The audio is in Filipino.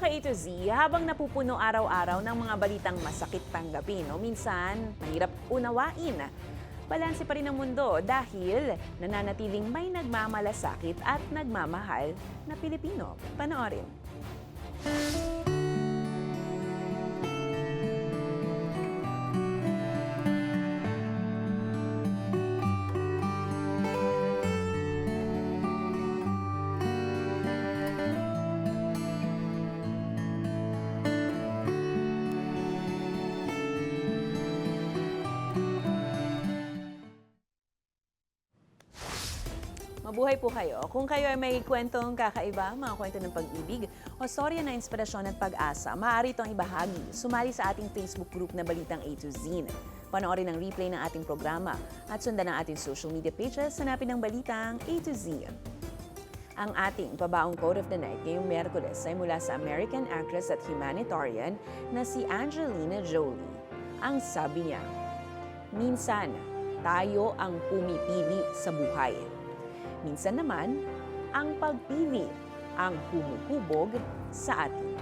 ka-A to Z, habang napupuno araw-araw ng mga balitang masakit tanggapin o minsan mahirap unawain, balanse pa rin ang mundo dahil nananatiling may nagmamalasakit at nagmamahal na Pilipino. Panoorin. Mabuhay po kayo. Kung kayo ay may kwentong kakaiba, mga kwento ng pag-ibig o storya na inspirasyon at pag-asa, maaari itong ibahagi. Sumali sa ating Facebook group na Balitang A to Z. Panoorin ang replay ng ating programa at sundan ang ating social media pages, hanapin ang Balitang A to Z. Ang ating pabaong quote of the night ngayong Miyerkules ay mula sa American actress at humanitarian na si Angelina Jolie. Ang sabi niya, minsan tayo ang pumipili sa buhay. Minsan naman, ang pagpili ang humuhubog sa atin.